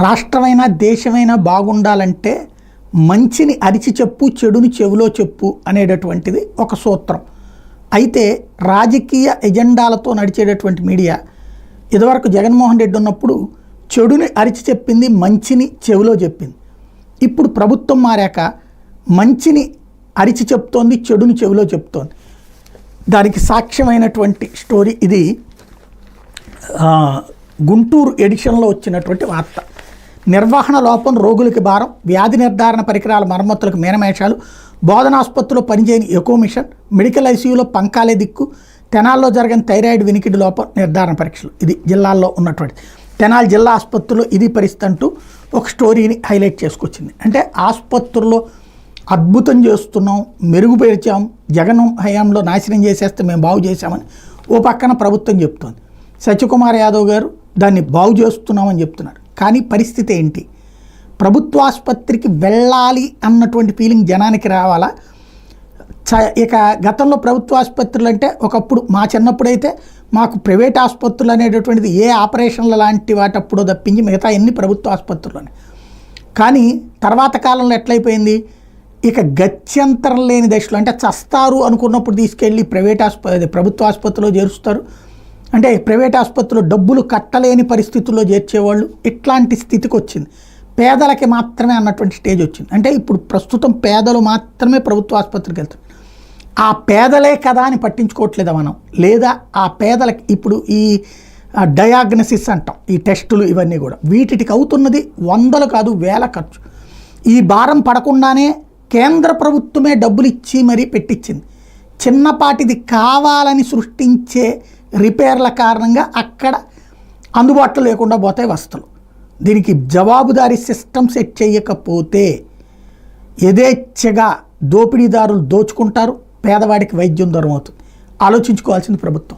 రాష్ట్రమైనా దేశమైనా బాగుండాలంటే మంచిని అరిచి చెప్పు, చెడుని చెవిలో చెప్పు అనేటటువంటిది ఒక సూత్రం. అయితే రాజకీయ ఎజెండాలతో నడిచేటటువంటి మీడియా ఇదివరకు జగన్మోహన్ రెడ్డి ఉన్నప్పుడు చెడుని అరిచి చెప్పింది, మంచిని చెవిలో చెప్పింది. ఇప్పుడు ప్రభుత్వం మారాక మంచిని అరిచి చెప్తోంది, చెడుని చెవిలో చెప్తోంది. దానికి సాక్ష్యమైనటువంటి స్టోరీ ఇది. గుంటూరు ఎడిషన్లో వచ్చినటువంటి వార్త. నిర్వహణ లోపం, రోగులకి భారం, వ్యాధి నిర్ధారణ పరికరాల మరమ్మతులకు మీనమేషాలు, బోధనాసుపత్రిలో పనిచేయని ఎకో మిషన్, మెడికల్ ఐసీయూలో పంకాలే దిక్కు, తెనాల్లో జరగని థైరాయిడ్ వినికిడి లోపం నిర్ధారణ పరీక్షలు. ఇది జిల్లాల్లో ఉన్నటువంటి తెనాలి జిల్లా ఆసుపత్రిలో ఇది పరిస్థితి అంటూ ఒక స్టోరీని హైలైట్ చేసుకొచ్చింది. అంటే ఆసుపత్రుల్లో అద్భుతం చేస్తున్నాం, మెరుగుపరిచాం, జగన్ హయాంలో నాశనం చేసేస్తే మేము బాగు చేశామని ఓ పక్కన ప్రభుత్వం చెప్తోంది. సత్యకుమార్ యాదవ్ గారు దాన్ని బాగు చేస్తున్నామని చెప్తున్నారు. కానీ పరిస్థితి ఏంటి? ప్రభుత్వ ఆసుపత్రికి వెళ్ళాలి అన్నటువంటి ఫీలింగ్ జనానికి రావాలా? ఇక గతంలో ప్రభుత్వ ఆసుపత్రులు అంటే ఒకప్పుడు మా చిన్నప్పుడైతే మాకు ప్రైవేట్ ఆసుపత్రులు అనేటటువంటిది ఏ ఆపరేషన్ల లాంటి వాటప్పుడో తప్పించి మిగతా ఎన్ని ప్రభుత్వ ఆసుపత్రులని. కానీ తర్వాత కాలంలో ఎట్లయిపోయింది, ఇక గత్యంతరం లేని దశలో అంటే చస్తారు అనుకున్నప్పుడు తీసుకెళ్ళి ప్రభుత్వ ఆసుపత్రిలో చేరుస్తారు. అంటే ప్రైవేట్ ఆసుపత్రిలో డబ్బులు కట్టలేని పరిస్థితుల్లో చేర్చేవాళ్ళు. ఇట్లాంటి స్థితికి వచ్చింది. పేదలకి మాత్రమే అన్నటువంటి స్టేజ్ వచ్చింది. అంటే ఇప్పుడు ప్రస్తుతం పేదలు మాత్రమే ప్రభుత్వ ఆసుపత్రికి వెళ్తారు. ఆ పేదలే కదా అని పట్టించుకోవట్లేదా మనం? లేదా ఆ పేదలకి ఇప్పుడు ఈ డయాగ్నసిస్ అంటాం, ఈ టెస్టులు ఇవన్నీ కూడా వీటికి అవుతున్నది వందలు కాదు వేల ఖర్చు. ఈ భారం పడకుండానే కేంద్ర ప్రభుత్వమే డబ్బులు ఇచ్చి మరీ పెట్టించింది. చిన్నపాటిది కావాలని సృష్టించే రిపేర్ల కారణంగా అక్కడ అందుబాటులో లేకుండా పోతాయి వస్తువులు. దీనికి జవాబుదారీ సిస్టమ్ సెట్ చేయకపోతే యథేచ్ఛగా దోపిడీదారులు దోచుకుంటారు, పేదవాడికి వైద్యం దూరం అవుతుంది. ఆలోచించుకోవాల్సింది ప్రభుత్వం.